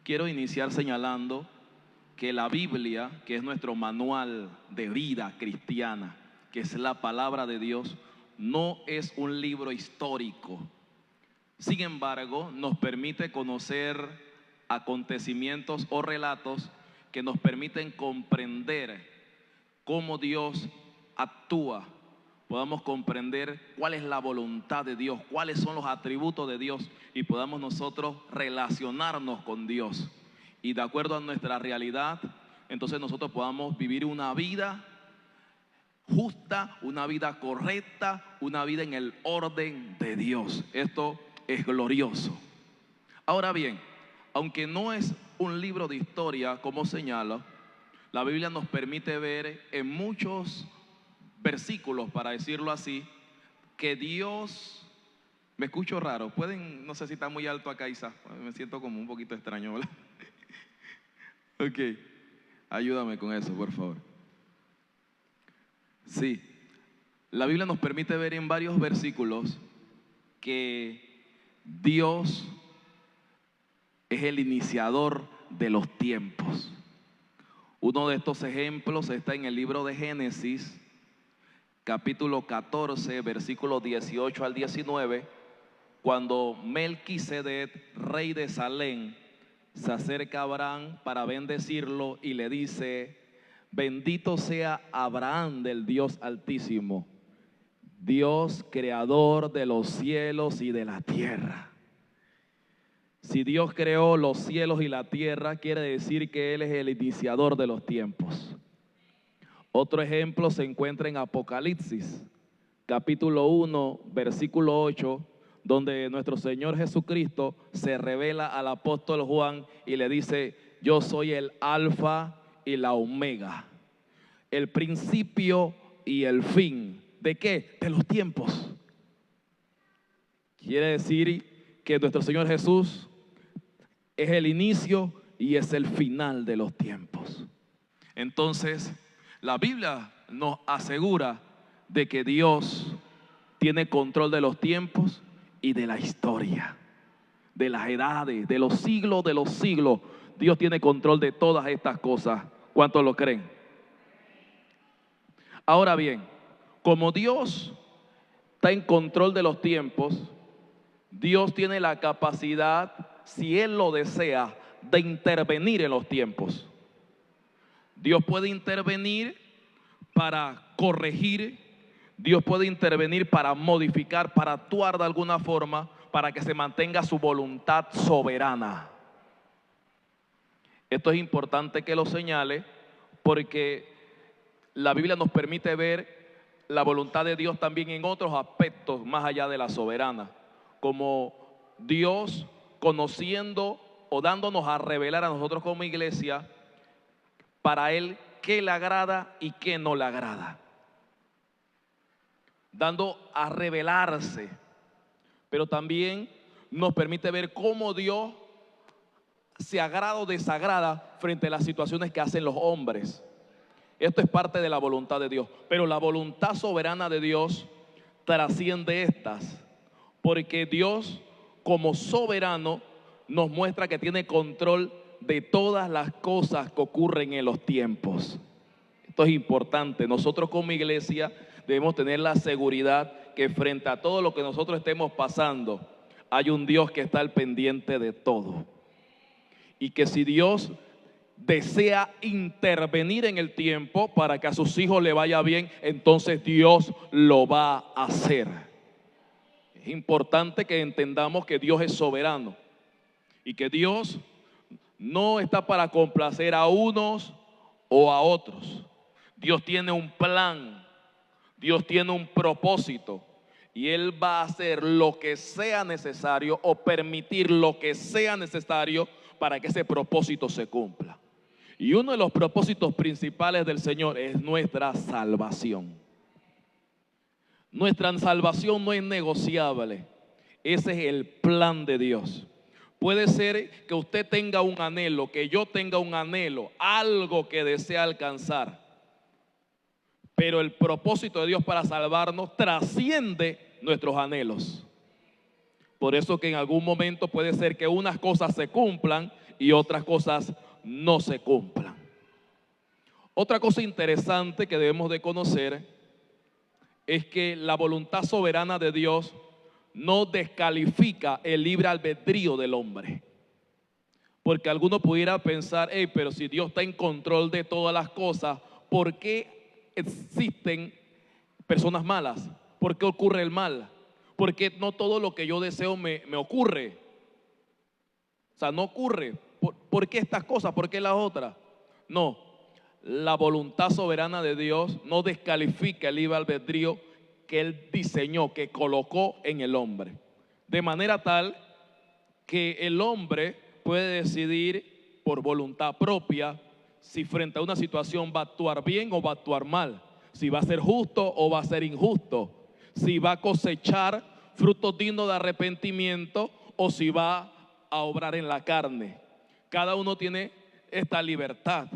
quiero iniciar señalando que la Biblia, que es nuestro manual de vida cristiana, que es la palabra de Dios, no es un libro histórico. Sin embargo, nos permite conocer acontecimientos o relatos que nos permiten comprender cómo Dios actúa. Podamos comprender cuál es la voluntad de Dios, cuáles son los atributos de Dios, y podamos nosotros relacionarnos con Dios. Y de acuerdo a nuestra realidad, entonces nosotros podamos vivir una vida justa, una vida correcta, una vida en el orden de Dios. Esto es glorioso. Ahora bien, aunque no es un libro de historia como señala, la Biblia nos permite ver en muchos versículos, para decirlo así, que Dios, me escucho raro, pueden, no sé si está muy alto acá, Isa, me siento como un poquito extraño, ¿verdad? Ok, ayúdame con eso, por favor. Sí, la Biblia nos permite ver en varios versículos que Dios es el iniciador de los tiempos. Uno de estos ejemplos está en el libro de Génesis, capítulo 14, versículos 18 al 19, cuando Melquisedec, rey de Salem, se acerca a Abraham para bendecirlo y le dice: bendito sea Abraham del Dios Altísimo, Dios creador de los cielos y de la tierra. Si Dios creó los cielos y la tierra, quiere decir que Él es el iniciador de los tiempos. Otro ejemplo se encuentra en Apocalipsis, capítulo 1, versículo 8, donde nuestro Señor Jesucristo se revela al apóstol Juan y le dice: yo soy el alfa y la omega, el principio y el fin. ¿De qué? De los tiempos. Quiere decir que nuestro Señor Jesús es el inicio y es el final de los tiempos. Entonces, la Biblia nos asegura de que Dios tiene control de los tiempos y de la historia, de las edades, de los siglos de los siglos. Dios tiene control de todas estas cosas. ¿Cuántos lo creen? Ahora bien, como Dios está en control de los tiempos, Dios tiene la capacidad, si Él lo desea, de intervenir en los tiempos. Dios puede intervenir para corregir, Dios puede intervenir para modificar, para actuar de alguna forma, para que se mantenga su voluntad soberana. Esto es importante que lo señale, porque la Biblia nos permite ver la voluntad de Dios también en otros aspectos más allá de la soberana, como Dios conociendo o dándonos a revelar a nosotros como iglesia para Él qué le agrada y qué no le agrada, dando a revelarse. Pero también nos permite ver cómo Dios se agrada o desagrada frente a las situaciones que hacen los hombres. Esto es parte de la voluntad de Dios, pero la voluntad soberana de Dios trasciende estas, porque Dios, como soberano, nos muestra que tiene control de todas las cosas que ocurren en los tiempos. Esto es importante. Nosotros como iglesia debemos tener la seguridad que frente a todo lo que nosotros estemos pasando, hay un Dios que está al pendiente de todo. Y que si Dios desea intervenir en el tiempo para que a sus hijos le vaya bien, entonces Dios lo va a hacer. Es importante que entendamos que Dios es soberano y que Dios no está para complacer a unos o a otros. Dios tiene un plan, Dios tiene un propósito, y Él va a hacer lo que sea necesario o permitir lo que sea necesario para que ese propósito se cumpla. Y uno de los propósitos principales del Señor es nuestra salvación. Nuestra salvación no es negociable. Ese es el plan de Dios. Puede ser que usted tenga un anhelo, que yo tenga un anhelo, algo que desea alcanzar, pero el propósito de Dios para salvarnos trasciende nuestros anhelos. Por eso que en algún momento puede ser que unas cosas se cumplan y otras cosas no se cumplan. Otra cosa interesante que debemos de conocer es que la voluntad soberana de Dios no descalifica el libre albedrío del hombre. Porque alguno pudiera pensar, hey, pero si Dios está en control de todas las cosas, ¿por qué existen personas malas? ¿Por qué ocurre el mal? ¿Por qué no todo lo que yo deseo me ocurre? O sea, no ocurre. ¿Por qué estas cosas? ¿Por qué las otras? No, la voluntad soberana de Dios no descalifica el libre albedrío que Él diseñó, que colocó en el hombre. De manera tal que el hombre puede decidir por voluntad propia si frente a una situación va a actuar bien o va a actuar mal, si va a ser justo o va a ser injusto, si va a cosechar frutos dignos de arrepentimiento o si va a obrar en la carne. Cada uno tiene esta libertad.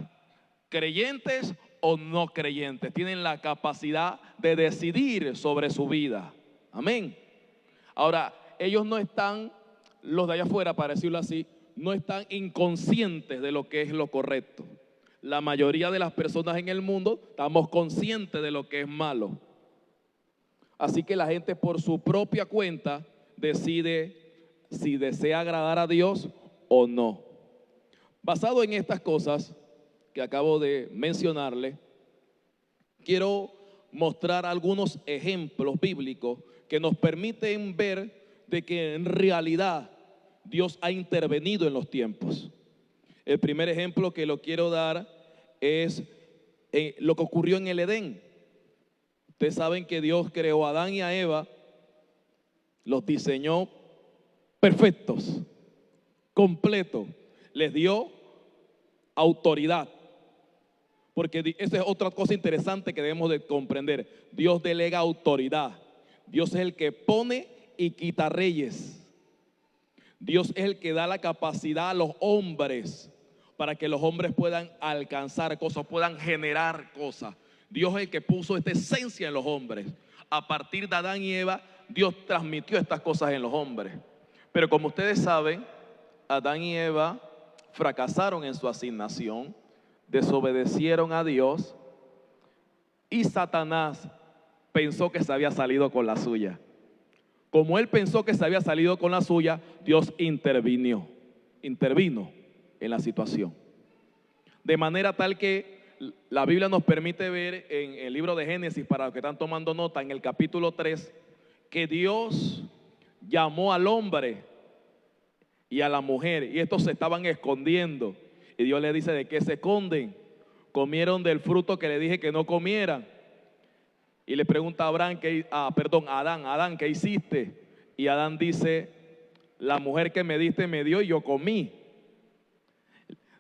Creyentes o no creyentes tienen la capacidad de decidir sobre su vida. Amén. Ahora, ellos no están, los de allá afuera, para decirlo así, no están inconscientes de lo que es lo correcto. La mayoría de las personas en el mundo estamos conscientes de lo que es malo. Así que la gente por su propia cuenta decide si desea agradar a Dios o no. Basado en estas cosas que acabo de mencionarle, quiero mostrar algunos ejemplos bíblicos que nos permiten ver de que en realidad Dios ha intervenido en los tiempos. El primer ejemplo que lo quiero dar es lo que ocurrió en el Edén. Ustedes saben que Dios creó a Adán y a Eva, los diseñó perfectos, completos, les dio autoridad. Porque esa es otra cosa interesante que debemos de comprender. Dios delega autoridad. Dios es el que pone y quita reyes. Dios es el que da la capacidad a los hombres para que los hombres puedan alcanzar cosas, puedan generar cosas. Dios es el que puso esta esencia en los hombres. A partir de Adán y Eva, Dios transmitió estas cosas en los hombres. Pero como ustedes saben, Adán y Eva fracasaron en su asignación, desobedecieron a Dios y Satanás pensó que se había salido con la suya. Como él pensó que se había salido con la suya, Dios intervino en la situación. De manera tal que la Biblia nos permite ver en el libro de Génesis, para los que están tomando nota, en el capítulo 3, que Dios llamó al hombre y a la mujer, y estos se estaban escondiendo. Y Dios le dice, ¿de qué se esconden? Comieron del fruto que le dije que no comieran. Y le pregunta a Adán, ¿qué hiciste? Y Adán dice, la mujer que me diste me dio y yo comí.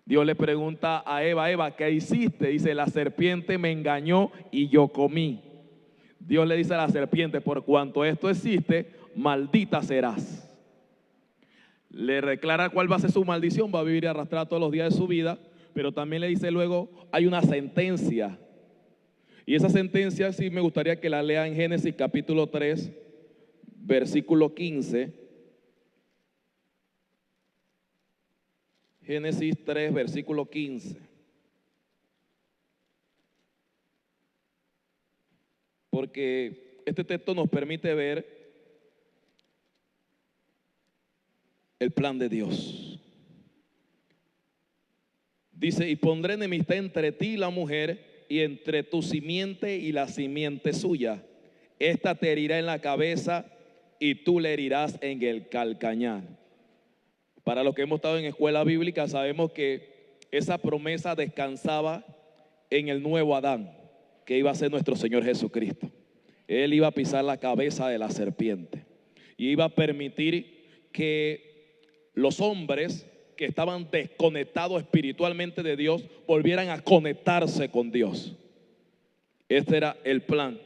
Dios le pregunta a Eva, ¿qué hiciste? Dice, la serpiente me engañó y yo comí. Dios le dice a la serpiente, por cuanto esto existe, maldita serás. Le declara cuál va a ser su maldición, va a vivir arrastrada todos los días de su vida, pero también le dice luego, hay una sentencia. Y esa sentencia sí me gustaría que la lea en Génesis capítulo 3, versículo 15. Génesis 3, versículo 15. Porque este texto nos permite ver el plan de Dios. Dice, y pondré enemistad entre ti y la mujer, y entre tu simiente y la simiente suya. Esta te herirá en la cabeza y tú le herirás en el calcañar. Para los que hemos estado en escuela bíblica, sabemos que esa promesa descansaba en el nuevo Adán, que iba a ser nuestro Señor Jesucristo. Él iba a pisar la cabeza de la serpiente y iba a permitir que los hombres que estaban desconectados espiritualmente de Dios volvieran a conectarse con Dios. Este era el plan.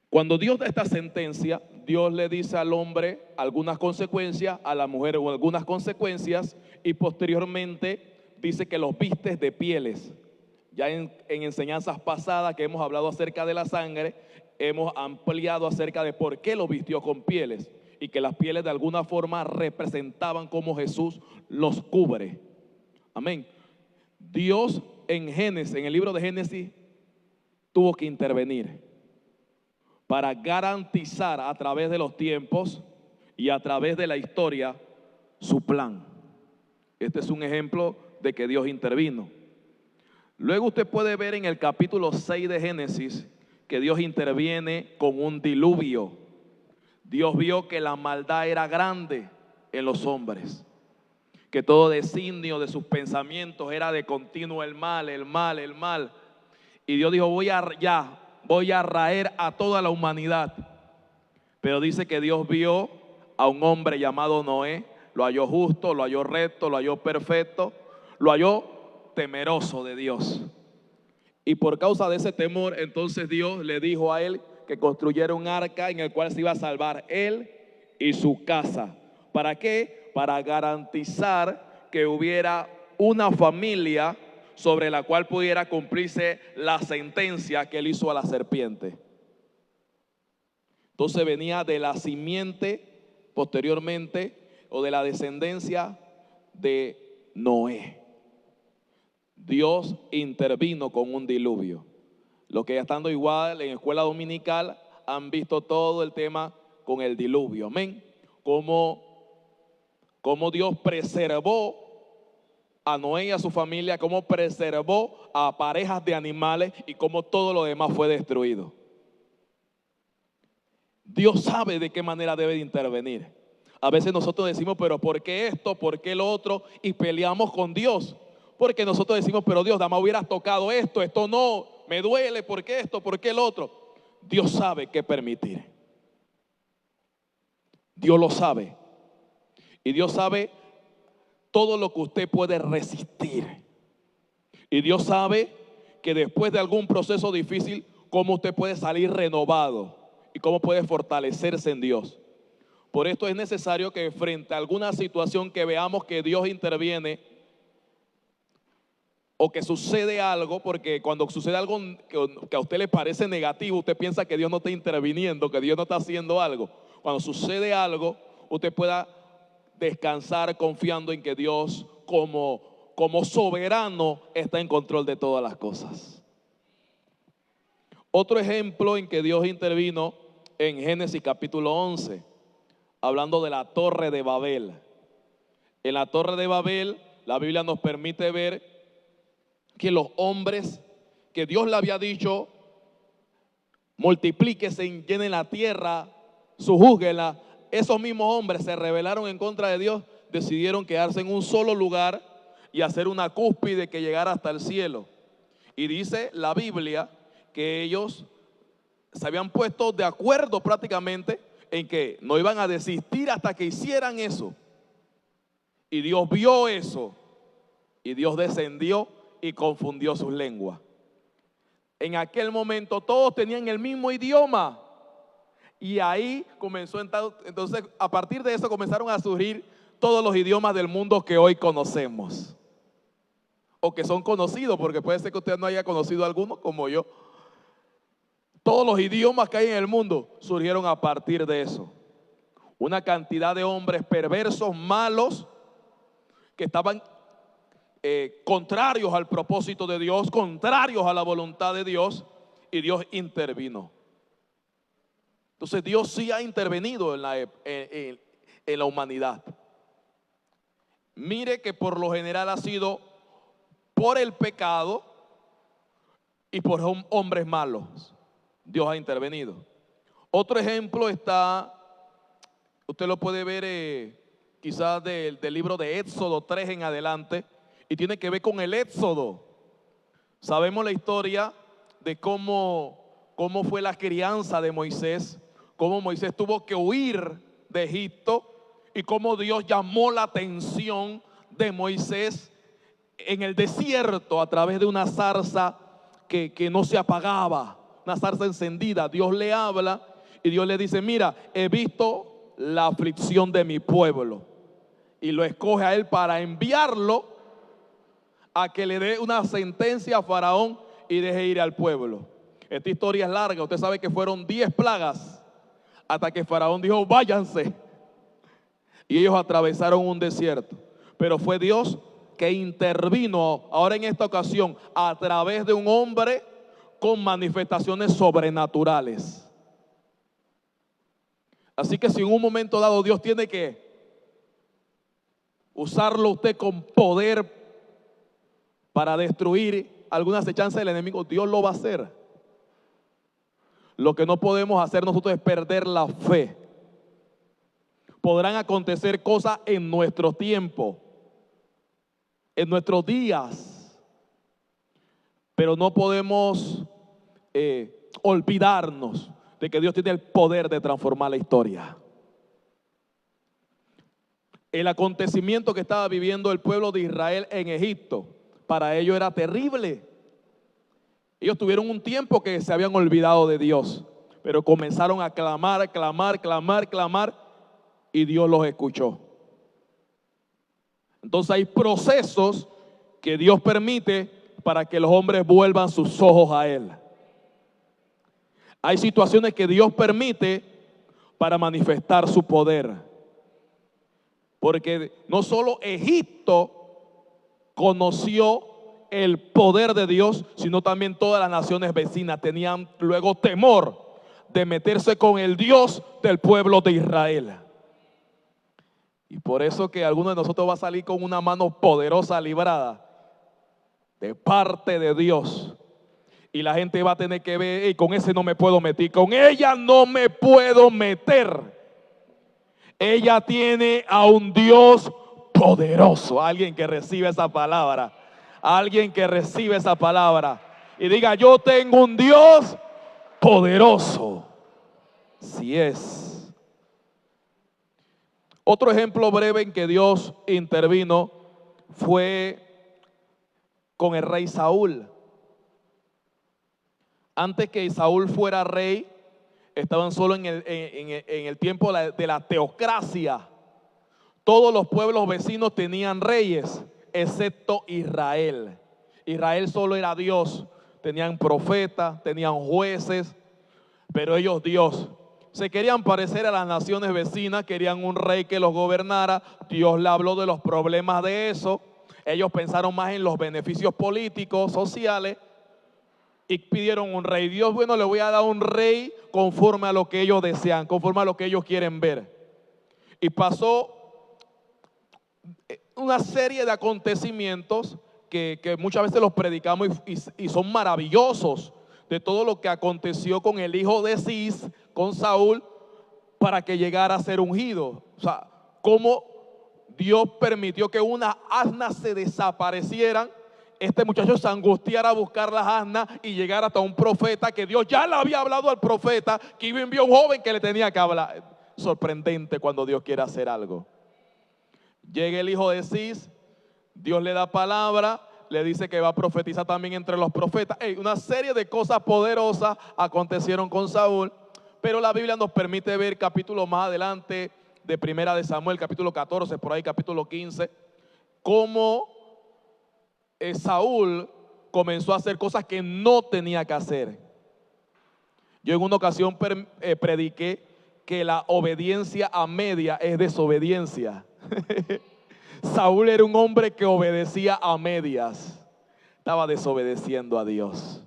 Cuando Dios da esta sentencia, Dios le dice al hombre algunas consecuencias, a la mujer algunas consecuencias, y posteriormente dice que los vistes de pieles. Ya en enseñanzas pasadas que hemos hablado acerca de la sangre, hemos ampliado acerca de por qué lo vistió con pieles. y que las pieles de alguna forma representaban cómo Jesús los cubre. Amén. Dios en Génesis, en el libro de Génesis, tuvo que intervenir para garantizar a través de los tiempos y a través de la historia su plan. Este es un ejemplo de que Dios intervino. Luego usted puede ver en el capítulo 6 de Génesis que Dios interviene con un diluvio. Dios vio que la maldad era grande en los hombres, que todo designio de sus pensamientos era de continuo el mal, el mal, el mal. Y Dios dijo, voy a raer a toda la humanidad. Pero dice que Dios vio a un hombre llamado Noé, lo halló justo, lo halló recto, lo halló perfecto, lo halló temeroso de Dios. Y por causa de ese temor, entonces Dios le dijo a él que construyera un arca en el cual se iba a salvar él y su casa. ¿Para qué? Para garantizar que hubiera una familia sobre la cual pudiera cumplirse la sentencia que él hizo a la serpiente. Entonces venía de la simiente posteriormente, o de la descendencia de Noé. Dios intervino con un diluvio. Los que ya estando igual en escuela dominical han visto todo el tema con el diluvio. Amén. Como Dios preservó a Noé y a su familia, cómo preservó a parejas de animales y cómo todo lo demás fue destruido. Dios sabe de qué manera debe de intervenir. A veces nosotros decimos, pero ¿por qué esto? ¿Por qué lo otro? Y peleamos con Dios. Porque nosotros decimos, pero Dios, dame hubieras tocado esto, esto no, me duele, ¿por qué esto? ¿Por qué el otro? Dios sabe qué permitir. Dios lo sabe. Y Dios sabe todo lo que usted puede resistir. Y Dios sabe que después de algún proceso difícil, cómo usted puede salir renovado y cómo puede fortalecerse en Dios. Por esto es necesario que frente a alguna situación que veamos que Dios interviene o que sucede algo, porque cuando sucede algo que a usted le parece negativo, usted piensa que Dios no está interviniendo, que Dios no está haciendo algo. Cuando sucede algo, usted pueda descansar confiando en que Dios como soberano está en control de todas las cosas. Otro ejemplo en que Dios intervino en Génesis capítulo 11, hablando de la Torre de Babel. En la Torre de Babel, la Biblia nos permite ver que los hombres que Dios le había dicho, multiplíquese, llenen la tierra, sojúguenla, esos mismos hombres se rebelaron en contra de Dios, decidieron quedarse en un solo lugar y hacer una cúspide que llegara hasta el cielo. Y dice la Biblia que ellos se habían puesto de acuerdo prácticamente en que no iban a desistir hasta que hicieran eso. Y Dios vio eso y Dios descendió y confundió sus lenguas. En aquel momento todos tenían el mismo idioma. Y ahí comenzó, entonces a partir de eso comenzaron a surgir todos los idiomas del mundo que hoy conocemos. O que son conocidos, porque puede ser que usted no haya conocido alguno como yo. Todos los idiomas que hay en el mundo surgieron a partir de eso. Una cantidad de hombres perversos, malos, que estaban contrarios al propósito de Dios, contrarios a la voluntad de Dios, y Dios intervino. Entonces Dios sí ha intervenido en la humanidad. Mire que por lo general ha sido por el pecado y por hombres malos. Dios ha intervenido. Otro ejemplo está, usted lo puede ver quizás del libro de Éxodo 3 en adelante, y tiene que ver con el Éxodo. Sabemos la historia de cómo fue la crianza de Moisés, cómo Moisés tuvo que huir de Egipto y cómo Dios llamó la atención de Moisés en el desierto a través de una zarza que no se apagaba, una zarza encendida. Dios le habla y Dios le dice, mira, he visto la aflicción de mi pueblo, y lo escoge a él para enviarlo a que le dé una sentencia a Faraón y deje ir al pueblo. Esta historia es larga, usted sabe que fueron 10 plagas hasta que Faraón dijo, váyanse. y ellos atravesaron un desierto. Pero fue Dios que intervino ahora en esta ocasión a través de un hombre con manifestaciones sobrenaturales. Así que si en un momento dado Dios tiene que usarlo usted con poder para destruir alguna acechanza del enemigo, Dios lo va a hacer. Lo que no podemos hacer nosotros es perder la fe. Podrán acontecer cosas en nuestro tiempo, en nuestros días, pero no podemos olvidarnos de que Dios tiene el poder de transformar la historia. El acontecimiento que estaba viviendo el pueblo de Israel en Egipto, para ellos era terrible. Ellos tuvieron un tiempo que se habían olvidado de Dios, pero comenzaron a clamar, y Dios los escuchó. Entonces hay procesos que Dios permite para que los hombres vuelvan sus ojos a Él. Hay situaciones que Dios permite para manifestar su poder. Porque no solo Egipto conoció el poder de Dios, sino también todas las naciones vecinas tenían luego temor de meterse con el Dios del pueblo de Israel. Y por eso que alguno de nosotros va a salir con una mano poderosa librada de parte de Dios. Y la gente va a tener que ver, y con ese no me puedo meter, con ella no me puedo meter. Ella tiene a un Dios poderoso. Alguien que recibe esa palabra. Alguien que recibe esa palabra. Y diga, yo tengo un Dios poderoso. Si es. Otro ejemplo breve en que Dios intervino fue con el rey Saúl. Antes que Saúl fuera rey, estaban solo en el tiempo de la teocracia. Todos los pueblos vecinos tenían reyes, excepto Israel. Israel solo era Dios. Tenían profetas, tenían jueces, pero ellos Dios. Se querían parecer a las naciones vecinas, querían un rey que los gobernara. Dios le habló de los problemas de eso. Ellos pensaron más en los beneficios políticos, sociales, y pidieron un rey. Dios, bueno, le voy a dar un rey conforme a lo que ellos desean, conforme a lo que ellos quieren ver. Y pasó una serie de acontecimientos que muchas veces los predicamos y son maravillosos, de todo lo que aconteció con el hijo de Cis, con Saúl, para que llegara a ser ungido. O sea, cómo Dios permitió que unas asnas se desaparecieran, este muchacho se angustiara a buscar las asnas y llegara hasta un profeta, que Dios ya le había hablado al profeta, que iba a enviar un joven que le tenía que hablar. Sorprendente cuando Dios quiere hacer algo. Llega el hijo de Cis, Dios le da palabra, le dice que va a profetizar también entre los profetas. Una serie de cosas poderosas acontecieron con Saúl, pero la Biblia nos permite ver capítulos más adelante de Primera de Samuel, capítulo 14, por ahí capítulo 15, cómo Saúl comenzó a hacer cosas que no tenía que hacer. Yo en una ocasión prediqué que la obediencia a media es desobediencia. Saúl era un hombre que obedecía a medias. Estaba desobedeciendo a Dios.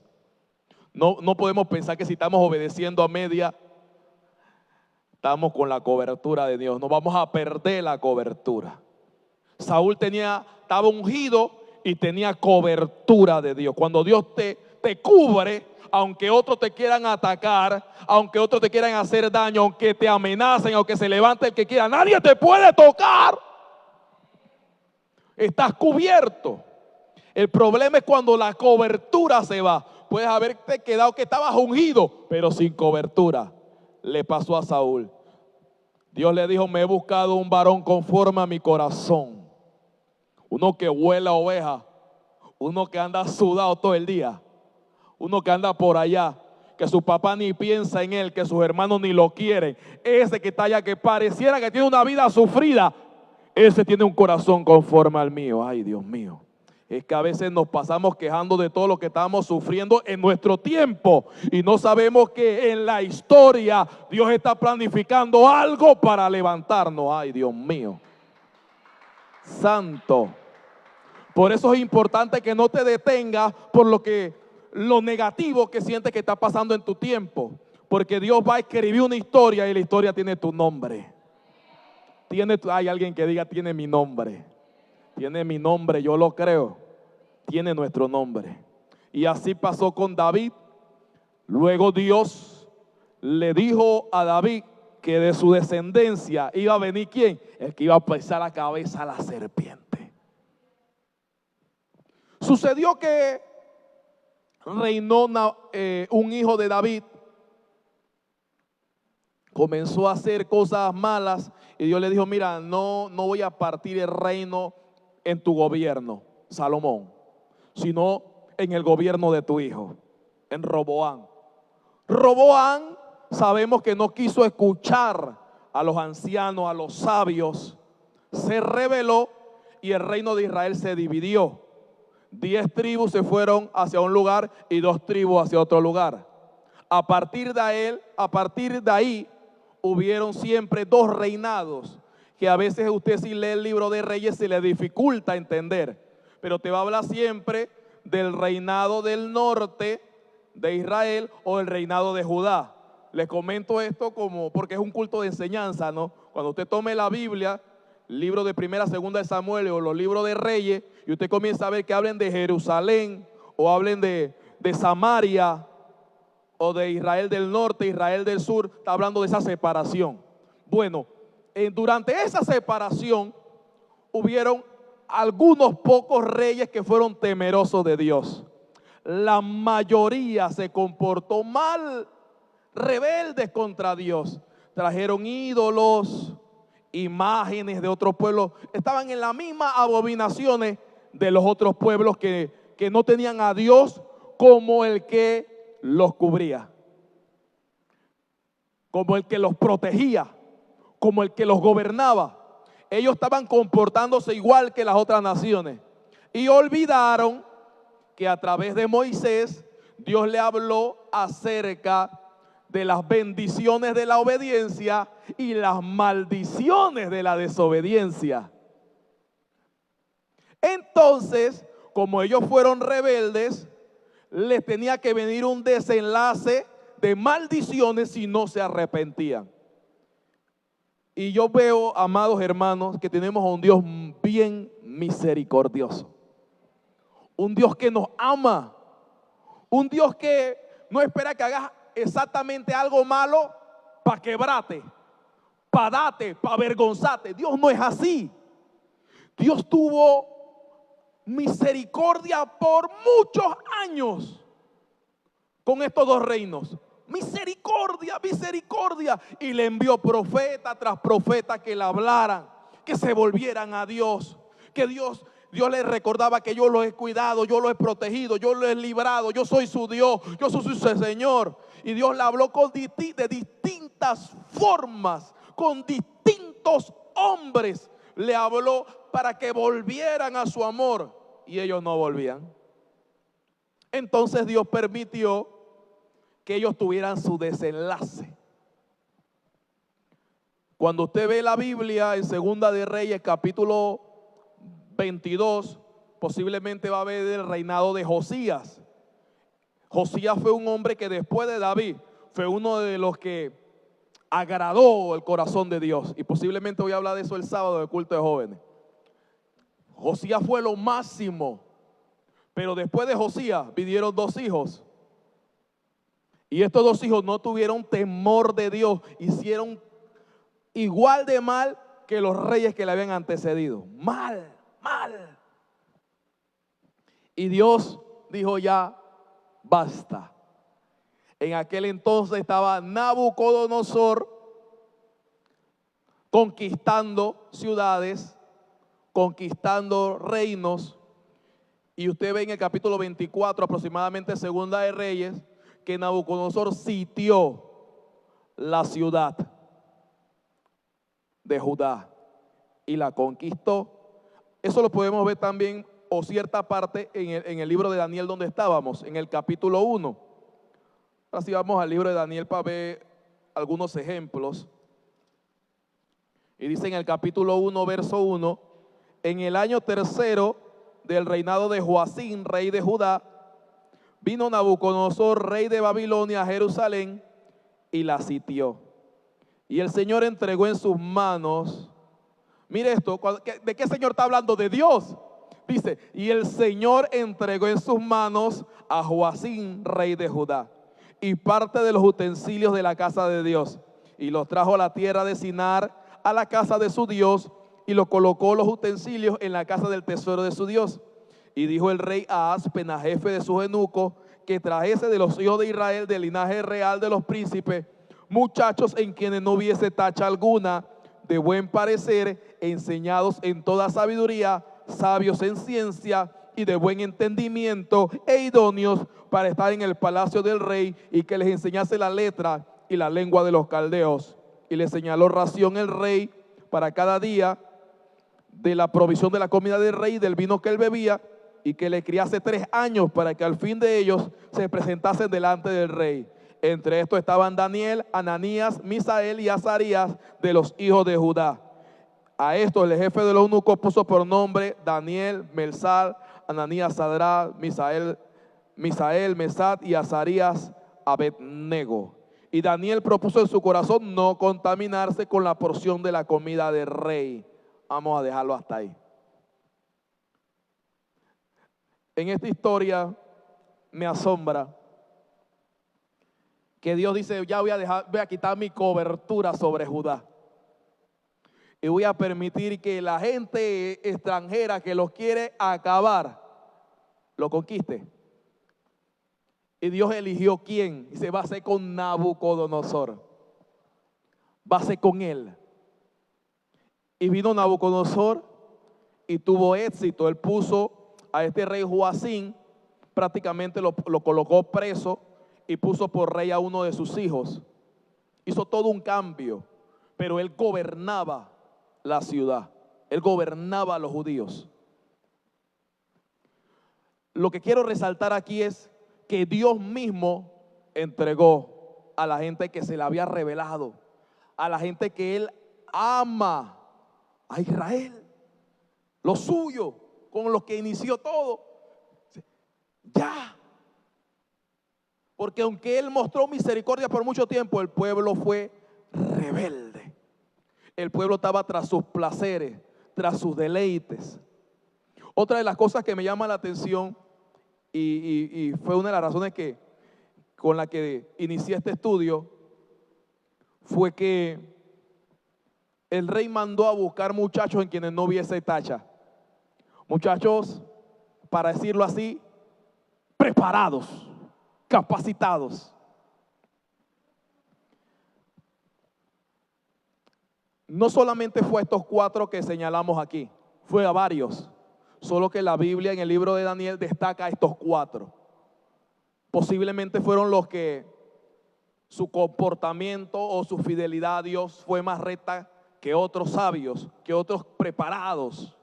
No podemos pensar que si estamos obedeciendo a media, estamos con la cobertura de Dios. No vamos a perder la cobertura. Saúl estaba ungido y tenía cobertura de Dios. Cuando Dios te cubre, aunque otros te quieran atacar, aunque otros te quieran hacer daño, aunque te amenacen, aunque se levante el que quiera, nadie te puede tocar. Estás cubierto. El problema es cuando la cobertura se va. Puedes haberte quedado que estabas ungido, pero sin cobertura. Le pasó a Saúl. Dios le dijo, me he buscado un varón conforme a mi corazón. Uno que huele a oveja. Uno que anda sudado todo el día. Uno que anda por allá. Que su papá ni piensa en él, que sus hermanos ni lo quieren. Ese que está allá, que pareciera que tiene una vida sufrida. Ese tiene un corazón conforme al mío. Ay, Dios mío. Es que a veces nos pasamos quejando de todo lo que estamos sufriendo en nuestro tiempo y no sabemos que en la historia Dios está planificando algo para levantarnos. Ay, Dios mío, santo. Por eso es importante que no te detengas por lo negativo que sientes que está pasando en tu tiempo, porque Dios va a escribir una historia y la historia tiene tu nombre. Hay alguien que diga, tiene mi nombre. Tiene mi nombre, yo lo creo. Tiene nuestro nombre. Y así pasó con David. Luego Dios le dijo a David que de su descendencia iba a venir ¿quién? El que iba a pisar la cabeza a la serpiente. Sucedió que reinó un hijo de David. Comenzó a hacer cosas malas y Dios le dijo, mira, no voy a partir el reino en tu gobierno, Salomón, sino en el gobierno de tu hijo, en Roboam. Roboam sabemos que no quiso escuchar a los ancianos, a los sabios, se rebeló y el reino de Israel se dividió. 10 tribus se fueron hacia un lugar y 2 tribus hacia otro lugar. A partir de ahí hubieron siempre 2 reinados, que a veces usted si lee el libro de Reyes se le dificulta entender, pero te va a hablar siempre del reinado del norte de Israel o el reinado de Judá. Les comento esto porque es un culto de enseñanza, ¿no? Cuando usted tome la Biblia, libro de Primera, Segunda de Samuel o los libros de Reyes, y usted comienza a ver que hablen de Jerusalén o hablen de Samaria o de Israel del norte, Israel del sur, está hablando de esa separación. Bueno, durante esa separación hubieron algunos pocos reyes que fueron temerosos de Dios. La mayoría se comportó mal, rebeldes contra Dios. Trajeron ídolos, imágenes de otros pueblos. Estaban en las mismas abominaciones de los otros pueblos que no tenían a Dios como el que los cubría, como el que los protegía, como el que los gobernaba. Ellos estaban comportándose igual que las otras naciones y olvidaron que a través de Moisés Dios le habló acerca de las bendiciones de la obediencia y las maldiciones de la desobediencia. Entonces, como ellos fueron rebeldes, les tenía que venir un desenlace de maldiciones si no se arrepentían. Y yo veo, amados hermanos, que tenemos a un Dios bien misericordioso. Un Dios que nos ama. Un Dios que no espera que hagas exactamente algo malo para quebrarte, para darte, para avergonzarte. Dios no es así. Dios tuvo misericordia por muchos años con estos 2 reinos. Misericordia, misericordia. Y le envió profeta tras profeta que le hablaran, que se volvieran a Dios, que Dios les recordaba que yo los he cuidado, yo los he protegido, yo los he librado, yo soy su Dios, yo soy su Señor. Y Dios le habló de distintas formas, con distintos hombres. Le habló para que volvieran a su amor y ellos no volvían. Entonces Dios permitió que ellos tuvieran su desenlace. Cuando usted ve la Biblia en Segunda de Reyes capítulo 22, posiblemente va a ver el reinado de Josías. Josías fue un hombre que después de David fue uno de los que agradó el corazón de Dios. Y posiblemente voy a hablar de eso el sábado del culto de jóvenes. Josías fue lo máximo. Pero después de Josías vinieron 2 hijos. Y estos 2 hijos no tuvieron temor de Dios. Hicieron igual de mal que los reyes que le habían antecedido. Mal. Y Dios dijo ya, basta. En aquel entonces estaba Nabucodonosor conquistando ciudades, conquistando reinos. Y usted ve en el capítulo 24 aproximadamente, Segunda de Reyes, que Nabucodonosor sitió la ciudad de Judá y la conquistó. Eso lo podemos ver también o cierta parte en el libro de Daniel donde estábamos, en el capítulo 1. Ahora sí vamos al libro de Daniel para ver algunos ejemplos. Y dice en el capítulo 1, verso 1, en el año tercero del reinado de Joacín, rey de Judá, vino Nabucodonosor, rey de Babilonia, a Jerusalén y la sitió. Y el Señor entregó en sus manos, mire esto, ¿de qué Señor está hablando? De Dios. Dice, y el Señor entregó en sus manos a Joacín, rey de Judá, y parte de los utensilios de la casa de Dios, y los trajo a la tierra de Sinar, a la casa de su Dios, y lo colocó los utensilios en la casa del tesoro de su Dios. Y dijo el rey a Aspena, jefe de sus eunucos, que trajese de los hijos de Israel, del linaje real de los príncipes, muchachos en quienes no hubiese tacha alguna, de buen parecer, enseñados en toda sabiduría, sabios en ciencia y de buen entendimiento, e idóneos para estar en el palacio del rey, y que les enseñase la letra y la lengua de los caldeos. Y le señaló ración el rey para cada día de la provisión de la comida del rey y del vino que él bebía, y que le criase 3 años para que al fin de ellos se presentasen delante del rey. Entre estos estaban Daniel, Ananías, Misael y Azarías de los hijos de Judá. A estos el jefe de los eunucos puso por nombre Daniel, Melzar, Ananías, Sadrá, Misael, Mesat y Azarías, Abednego. Y Daniel propuso en su corazón no contaminarse con la porción de la comida del rey. Vamos a dejarlo hasta ahí. En esta historia me asombra que Dios dice, ya voy a quitar mi cobertura sobre Judá. Y voy a permitir que la gente extranjera que los quiere acabar, lo conquiste. Y Dios eligió quién, y se va a hacer con Nabucodonosor. Va a ser con él. Y vino Nabucodonosor y tuvo éxito. Él puso a este rey Joacín, prácticamente lo colocó preso y puso por rey a uno de sus hijos. Hizo todo un cambio, pero él gobernaba la ciudad. Él gobernaba a los judíos. Lo que quiero resaltar aquí es que Dios mismo entregó a la gente que se le había revelado, a la gente que Él ama, a Israel, lo suyo, con los que inició todo. Ya. Porque aunque Él mostró misericordia por mucho tiempo, el pueblo fue rebelde. El pueblo estaba tras sus placeres, tras sus deleites. Otra de las cosas que me llama la atención, y fue una de las razones con la que inicié este estudio, fue que el rey mandó a buscar muchachos en quienes no hubiese tacha. Muchachos, para decirlo así, preparados, capacitados. No solamente fue a estos 4 que señalamos aquí, fue a varios. Solo que la Biblia en el libro de Daniel destaca a estos 4. Posiblemente fueron los que su comportamiento o su fidelidad a Dios fue más recta que otros sabios, que otros preparados.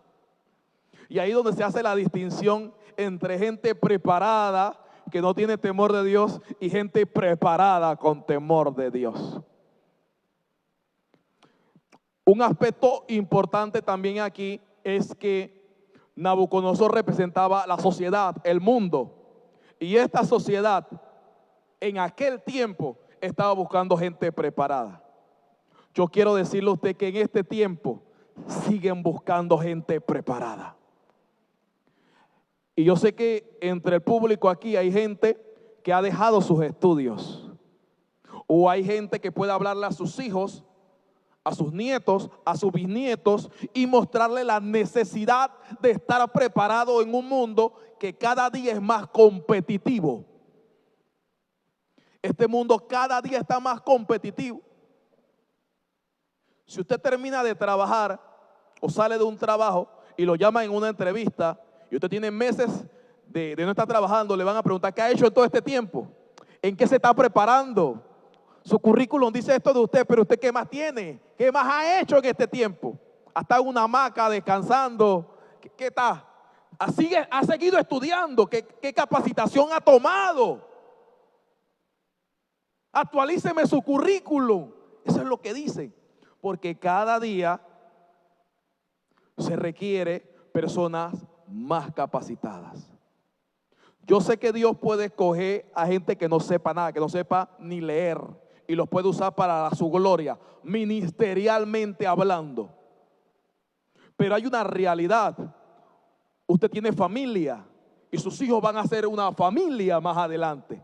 Y ahí donde se hace la distinción entre gente preparada que no tiene temor de Dios y gente preparada con temor de Dios. Un aspecto importante también aquí es que Nabucodonosor representaba la sociedad, el mundo. Y esta sociedad en aquel tiempo estaba buscando gente preparada. Yo quiero decirle a usted que en este tiempo siguen buscando gente preparada. Y yo sé que entre el público aquí hay gente que ha dejado sus estudios. O hay gente que puede hablarle a sus hijos, a sus nietos, a sus bisnietos y mostrarle la necesidad de estar preparado en un mundo que cada día es más competitivo. Este mundo cada día está más competitivo. Si usted termina de trabajar o sale de un trabajo y lo llaman en una entrevista y usted tiene meses de no estar trabajando, le van a preguntar ¿qué ha hecho en todo este tiempo? ¿En qué se está preparando? Su currículum dice esto de usted, pero usted ¿qué más tiene? ¿Qué más ha hecho en este tiempo? ¿Ha estado en una hamaca descansando? ¿Qué está? Ha seguido estudiando, qué capacitación ha tomado. Actualíceme su currículum. Eso es lo que dicen. Porque cada día se requiere personas más capacitadas. Yo sé que Dios puede escoger a gente que no sepa nada, que no sepa ni leer, y los puede usar para su gloria, ministerialmente hablando. Pero hay una realidad. Usted tiene familia y sus hijos van a ser una familia más adelante.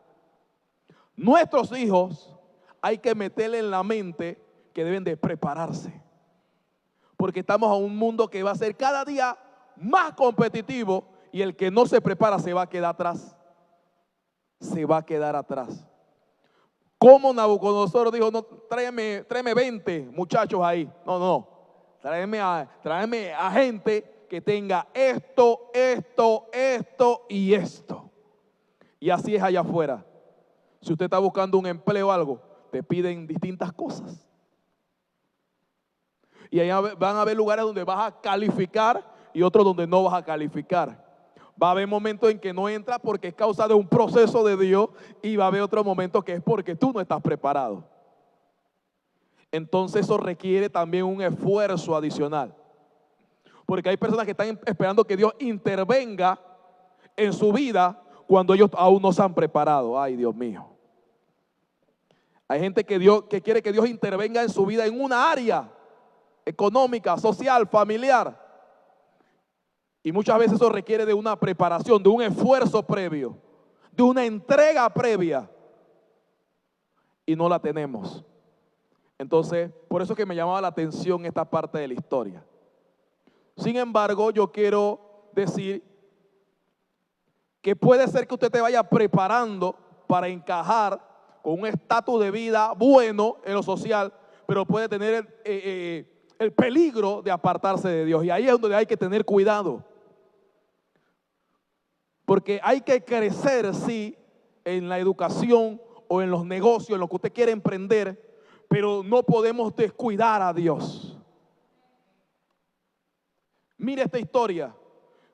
Nuestros hijos hay que meterle en la mente que deben de prepararse. Porque estamos a un mundo que va a ser cada día más competitivo y el que no se prepara se va a quedar atrás. Se va a quedar atrás. Como Nabucodonosor dijo, no, tráeme 20 muchachos ahí. No. Tráeme a gente que tenga esto y esto. Y así es allá afuera. Si usted está buscando un empleo o algo, te piden distintas cosas. Y allá van a haber lugares donde vas a calificar y otros donde no vas a calificar. Va a haber momentos en que no entras porque es causa de un proceso de Dios, y va a haber otros momentos que es porque tú no estás preparado. Entonces eso requiere también un esfuerzo adicional. Porque hay personas que están esperando que Dios intervenga en su vida cuando ellos aún no se han preparado. Ay, Dios mío. Hay gente que quiere que Dios intervenga en su vida en una área económica, social, familiar. Y muchas veces eso requiere de una preparación, de un esfuerzo previo, de una entrega previa. Y no la tenemos. Entonces, por eso es que me llamaba la atención esta parte de la historia. Sin embargo, yo quiero decir que puede ser que usted te vaya preparando para encajar con un estatus de vida bueno en lo social, pero puede tener el peligro de apartarse de Dios. Y ahí es donde hay que tener cuidado. Porque hay que crecer, sí, en la educación o en los negocios, en lo que usted quiere emprender, pero no podemos descuidar a Dios. Mire esta historia.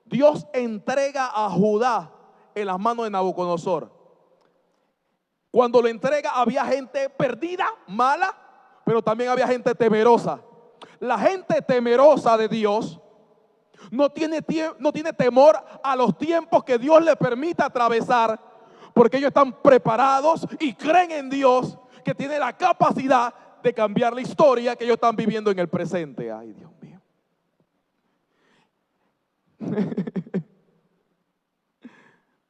Dios entrega a Judá en las manos de Nabucodonosor. Cuando lo entrega había gente perdida, mala, pero también había gente temerosa. La gente temerosa de Dios no tiene temor a los tiempos que Dios le permita atravesar, porque ellos están preparados y creen en Dios, que tiene la capacidad de cambiar la historia que ellos están viviendo en el presente. Ay, Dios mío.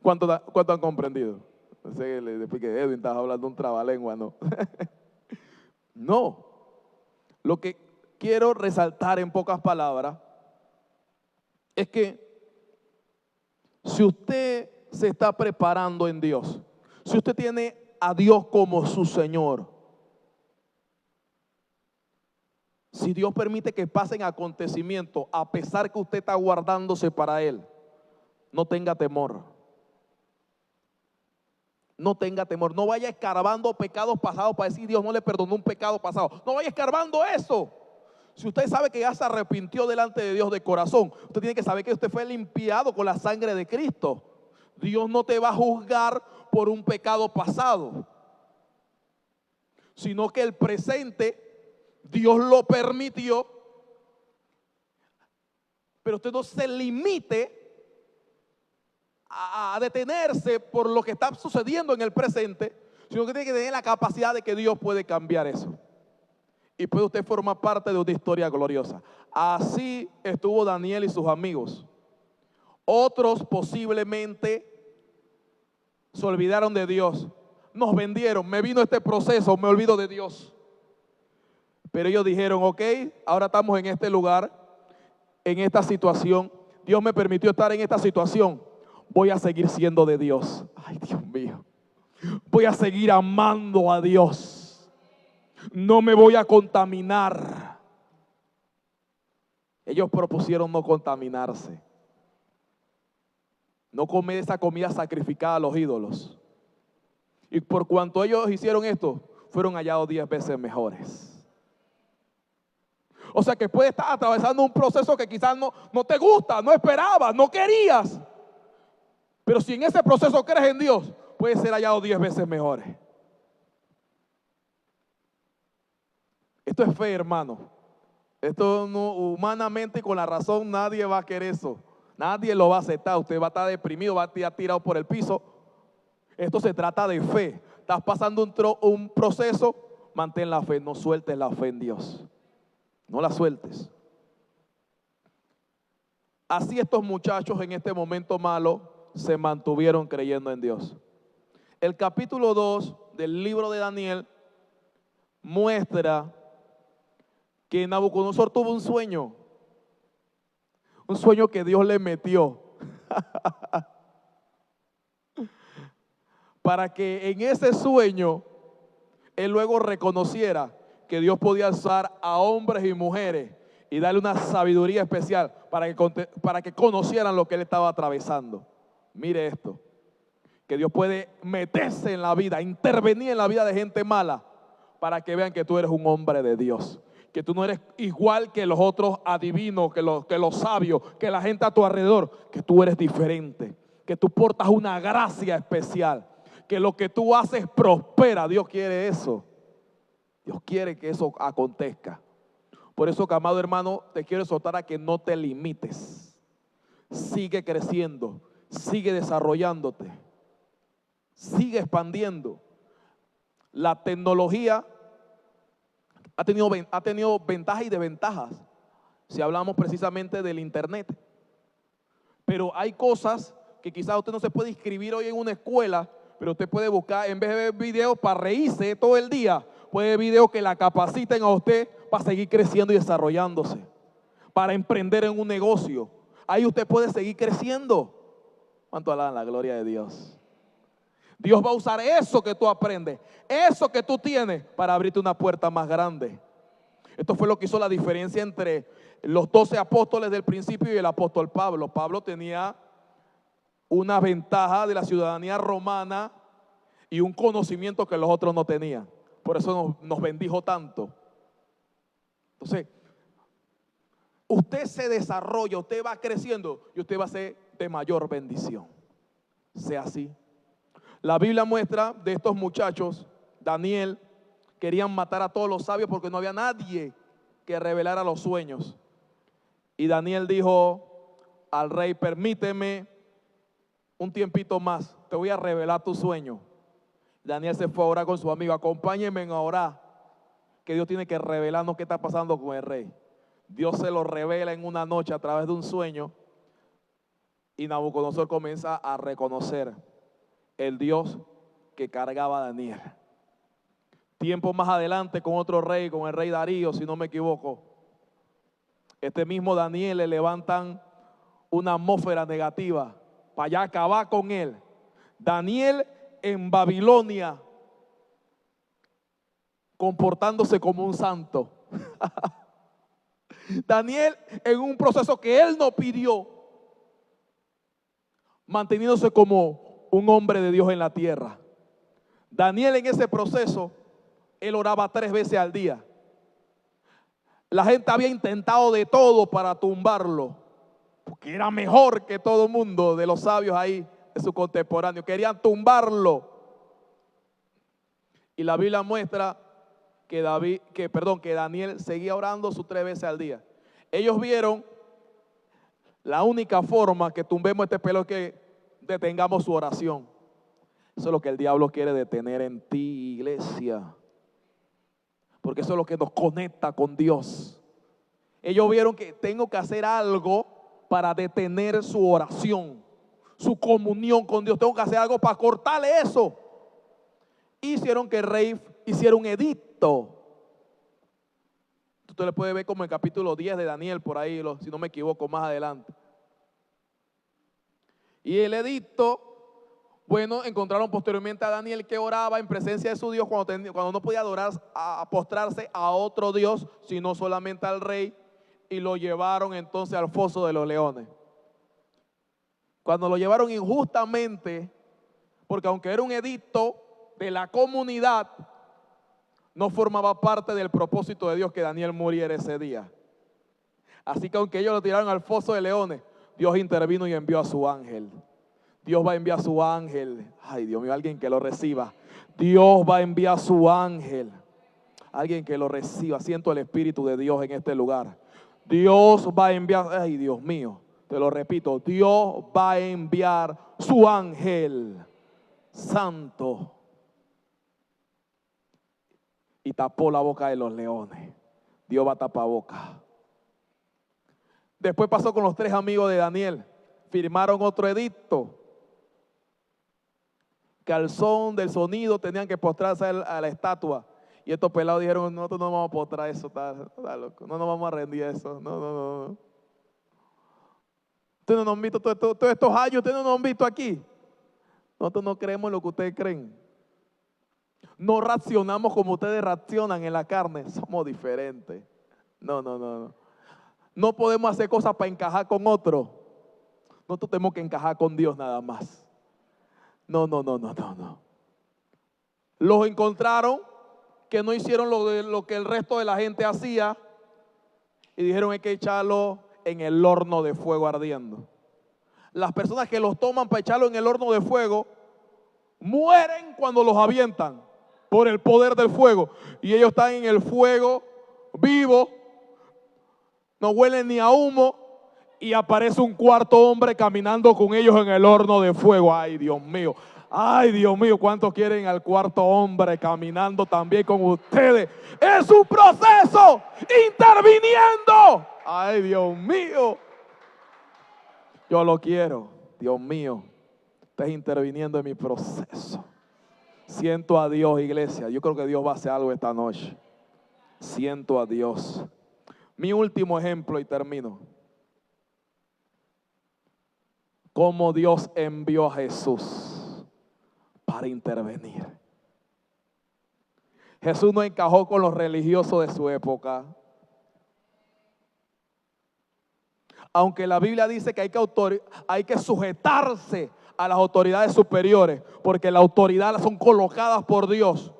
¿Cuánto han comprendido? No sé, después que Edwin estaba hablando un trabalengua, no. No. Lo que quiero resaltar en pocas palabras es que si usted se está preparando en Dios, si usted tiene a Dios como su Señor, si Dios permite que pasen acontecimientos a pesar que usted está guardándose para Él, no tenga temor. No tenga temor, no vaya escarbando pecados pasados para decir Dios no le perdonó un pecado pasado. No vaya escarbando eso. Si usted sabe que ya se arrepintió delante de Dios de corazón, usted tiene que saber que usted fue limpiado con la sangre de Cristo. Dios no te va a juzgar por un pecado pasado, sino que el presente Dios lo permitió. Pero usted no se limite a detenerse por lo que está sucediendo en el presente, sino que tiene que tener la capacidad de que Dios puede cambiar eso. Y puede usted formar parte de una historia gloriosa. Así estuvo Daniel y sus amigos. Otros posiblemente se olvidaron de Dios. Nos vendieron, me vino este proceso, me olvido de Dios. Pero ellos dijeron, ok, ahora estamos en este lugar, en esta situación. Dios me permitió estar en esta situación. Voy a seguir siendo de Dios. Ay, Dios mío. Voy a seguir amando a Dios. No me voy a contaminar. Ellos propusieron no contaminarse. No comer esa comida sacrificada a los ídolos. Y por cuanto ellos hicieron esto, fueron hallados 10 veces mejores. O sea que puedes estar atravesando un proceso que quizás no te gusta, no esperabas, no querías. Pero si en ese proceso crees en Dios, puede ser hallado 10 veces mejores. Esto es fe, hermano. Esto no, humanamente y con la razón nadie va a querer eso. Nadie lo va a aceptar. Usted va a estar deprimido, va a estar tirado por el piso. Esto se trata de fe. Estás pasando un proceso, mantén la fe, no sueltes la fe en Dios. No la sueltes. Así estos muchachos en este momento malo se mantuvieron creyendo en Dios. El capítulo 2 del libro de Daniel muestra que Nabucodonosor tuvo un sueño que Dios le metió para que en ese sueño él luego reconociera que Dios podía usar a hombres y mujeres y darle una sabiduría especial para que conocieran lo que él estaba atravesando. Mire esto, que Dios puede meterse en la vida, intervenir en la vida de gente mala para que vean que tú eres un hombre de Dios, que tú no eres igual que los otros adivinos, que los sabios, que la gente a tu alrededor, que tú eres diferente, que tú portas una gracia especial, que lo que tú haces prospera. Dios quiere eso. Dios quiere que eso acontezca. Por eso, amado hermano, te quiero exhortar a que no te limites. Sigue creciendo, sigue desarrollándote, sigue expandiendo. La tecnología ha tenido ventajas y desventajas, si hablamos precisamente del internet. Pero hay cosas que quizás usted no se puede inscribir hoy en una escuela, pero usted puede buscar, en vez de ver videos para reírse todo el día, puede ver videos que la capaciten a usted para seguir creciendo y desarrollándose, para emprender en un negocio. Ahí usted puede seguir creciendo. ¿Cuánto alaban la gloria de Dios? Dios va a usar eso que tú aprendes, eso que tú tienes, para abrirte una puerta más grande. Esto fue lo que hizo la diferencia entre los 12 apóstoles del principio y el apóstol Pablo. Pablo tenía una ventaja de la ciudadanía romana y un conocimiento que los otros no tenían. Por eso nos bendijo tanto. Entonces, usted se desarrolla, usted va creciendo y usted va a ser de mayor bendición. Sea así. La Biblia muestra de estos muchachos, Daniel, querían matar a todos los sabios porque no había nadie que revelara los sueños. Y Daniel dijo al rey: permíteme un tiempito más, te voy a revelar tu sueño. Daniel se fue a orar con su amigo: acompáñenme a orar, que Dios tiene que revelarnos qué está pasando con el rey. Dios se lo revela en una noche a través de un sueño y Nabucodonosor comienza a reconocer el Dios que cargaba a Daniel. Tiempo más adelante, con otro rey, con el rey Darío, si no me equivoco, este mismo Daniel le levantan una atmósfera negativa para allá acabar con él. Daniel en Babilonia, comportándose como un santo. Daniel en un proceso que él no pidió, manteniéndose como un hombre de Dios en la tierra. Daniel en ese proceso, él oraba 3 veces al día. La gente había intentado de todo para tumbarlo, porque era mejor que todo el mundo de los sabios ahí, de su contemporáneo. Querían tumbarlo. Y la Biblia muestra que Daniel seguía orando sus 3 veces al día. Ellos vieron la única forma que tumbemos este pelo es que detengamos su oración. Eso es lo que el diablo quiere detener en ti, iglesia. Porque eso es lo que nos conecta con Dios. Ellos vieron que tengo que hacer algo para detener su oración, su comunión con Dios. Tengo que hacer algo para cortarle eso. Hicieron que el rey hiciera un edicto. Usted le puede ver como en el capítulo 10 de Daniel, por ahí, si no me equivoco, más adelante. Y el edicto, bueno, encontraron posteriormente a Daniel que oraba en presencia de su Dios cuando no podía adorar, a postrarse a otro Dios, sino solamente al rey, y lo llevaron entonces al foso de los leones. Cuando lo llevaron injustamente, porque aunque era un edicto de la comunidad, no formaba parte del propósito de Dios que Daniel muriera ese día. Así que aunque ellos lo tiraron al foso de leones, Dios intervino y envió a su ángel. Dios va a enviar a su ángel. Ay, Dios mío, alguien que lo reciba. Dios va a enviar a su ángel. Alguien que lo reciba. Siento el Espíritu de Dios en este lugar. Dios va a enviar, ay, Dios mío, te lo repito, Dios va a enviar su ángel santo. Y tapó la boca de los leones. Dios va a tapar boca. Después pasó con los 3 amigos de Daniel. Firmaron otro edicto. Que al son del sonido tenían que postrarse a la estatua. Y estos pelados dijeron, nosotros no vamos a postrar eso, está loco. No nos vamos a rendir eso. No. Ustedes no nos han visto todos estos años, ustedes no nos han visto aquí. Nosotros no creemos en lo que ustedes creen. No reaccionamos como ustedes reaccionan en la carne. Somos diferentes. No. No podemos hacer cosas para encajar con otros. Nosotros tenemos que encajar con Dios nada más. No. Los encontraron que no hicieron lo que el resto de la gente hacía y dijeron hay que echarlo en el horno de fuego ardiendo. Las personas que los toman para echarlo en el horno de fuego mueren cuando los avientan por el poder del fuego. Y ellos están en el fuego vivo, no huelen ni a humo y aparece un cuarto hombre caminando con ellos en el horno de fuego. Ay, Dios mío. Ay, Dios mío, ¿cuántos quieren al cuarto hombre caminando también con ustedes? Es un proceso interviniendo. Ay, Dios mío. Yo lo quiero. Dios mío, estás interviniendo en mi proceso. Siento a Dios, iglesia. Yo creo que Dios va a hacer algo esta noche. Siento a Dios. Mi último ejemplo y termino. Cómo Dios envió a Jesús para intervenir. Jesús no encajó con los religiosos de su época. Aunque la Biblia dice que hay que sujetarse a las autoridades superiores, porque la autoridad son colocadas por Dios.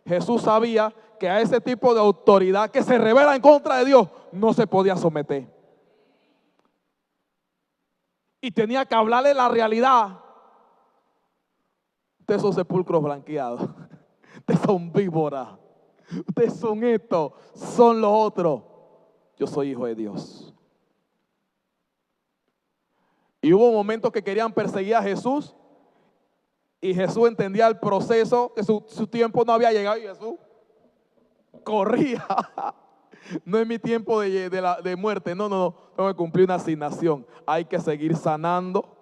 Jesús sabía que a ese tipo de autoridad que se rebela en contra de Dios no se podía someter. Y tenía que hablarle la realidad. Ustedes son sepulcros blanqueados. Ustedes son víboras. Ustedes son esto, son lo otro. Yo soy hijo de Dios. Y hubo momentos que querían perseguir a Jesús. Y Jesús entendía el proceso, que su tiempo no había llegado. Y Jesús corría. No es mi tiempo de muerte. No. Tengo que cumplir una asignación. Hay que seguir sanando.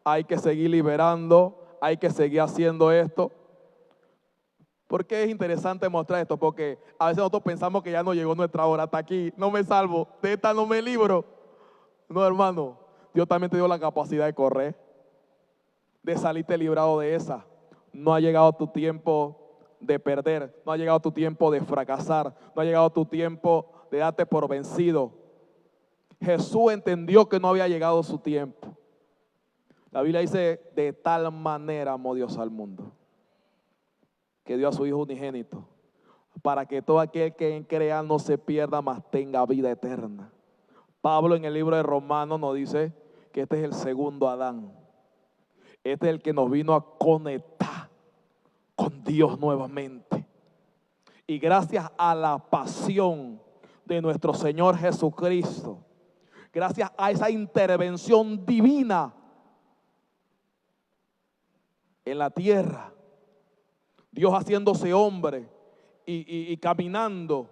Hay que seguir liberando. Hay que seguir haciendo esto. ¿Por qué es interesante mostrar esto? Porque a veces nosotros pensamos que ya no llegó nuestra hora. Hasta aquí no me salvo. De esta no me libro. No, hermano. Dios también te dio la capacidad de correr. De salirte librado de esa. No ha llegado tu tiempo de perder. No ha llegado tu tiempo de fracasar. No ha llegado tu tiempo de darte por vencido. Jesús entendió que no había llegado su tiempo. La Biblia dice, de tal manera amó Dios al mundo, que dio a su Hijo unigénito, para que todo aquel que en crea no se pierda, mas tenga vida eterna. Pablo en el libro de Romanos nos dice que este es el segundo Adán. Este es el que nos vino a conectar con Dios nuevamente. Y gracias a la pasión de nuestro Señor Jesucristo, gracias a esa intervención divina en la tierra, Dios haciéndose hombre y caminando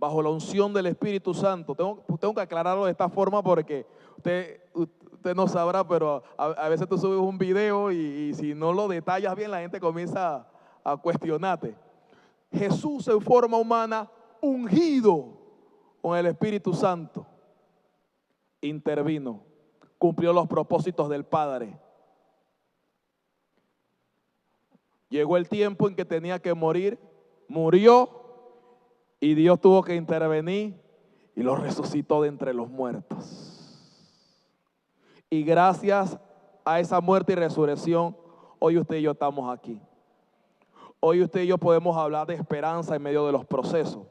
bajo la unción del Espíritu Santo. Tengo que aclararlo de esta forma porque usted no sabrá, pero a veces tú subes un video y si no lo detallas bien, la gente comienza a cuestionarte. Jesús en forma humana, ungido con el Espíritu Santo, intervino, cumplió los propósitos del Padre. Llegó el tiempo en que tenía que morir, murió y Dios tuvo que intervenir y lo resucitó de entre los muertos. Y gracias a esa muerte y resurrección, hoy usted y yo estamos aquí. Hoy usted y yo podemos hablar de esperanza en medio de los procesos.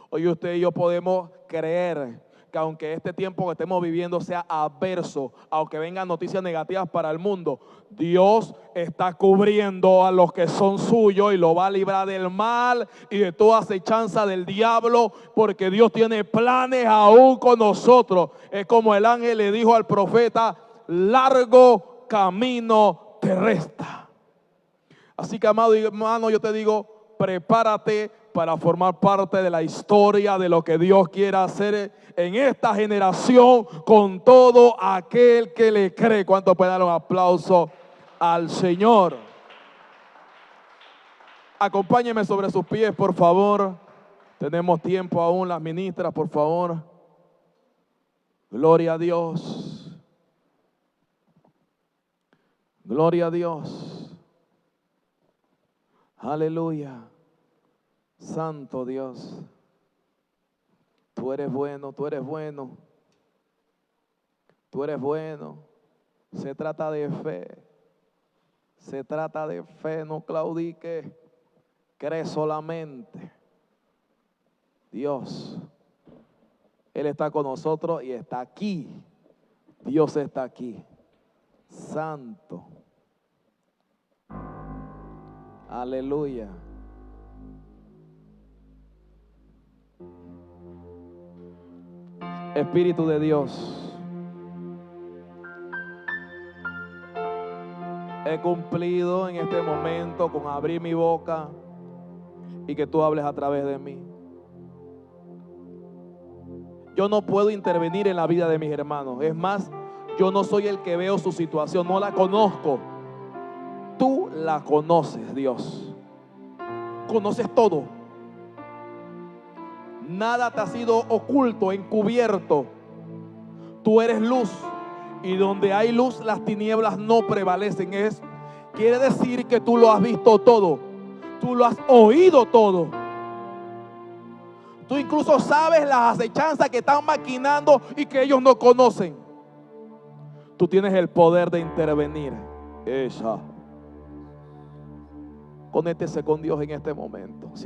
Hoy usted y yo podemos creer que aunque este tiempo que estemos viviendo sea adverso, aunque vengan noticias negativas para el mundo, Dios está cubriendo a los que son suyos y lo va a librar del mal y de toda acechanza del diablo, porque Dios tiene planes aún con nosotros. Es como el ángel le dijo al profeta: largo camino te resta. Así que, amado hermano, yo te digo, prepárate para formar parte de la historia de lo que Dios quiera hacer en esta generación con todo aquel que le cree. ¿Cuánto puede dar un aplauso al Señor? Acompáñeme sobre sus pies, por favor. Tenemos tiempo aún, las ministras, por favor. Gloria a Dios. Gloria a Dios. Aleluya. Santo Dios. Tú eres bueno, tú eres bueno. Tú eres bueno. Se trata de fe. Se trata de fe, no claudique. Cree solamente. Dios, Él está con nosotros y está aquí. Dios está aquí. Santo. Aleluya. Espíritu de Dios, he cumplido en este momento con abrir mi boca y que tú hables a través de mí. Yo no puedo intervenir en la vida de mis hermanos. Es más, yo no soy el que veo su situación, no la conozco. Tú la conoces, Dios. Conoces todo. Nada te ha sido oculto, encubierto. Tú eres luz y donde hay luz las tinieblas no prevalecen. Quiere decir que tú lo has visto todo. Tú lo has oído todo. Tú incluso sabes las acechanzas que están maquinando y que ellos no conocen. Tú tienes el poder de intervenir. Conéctese con Dios en este momento.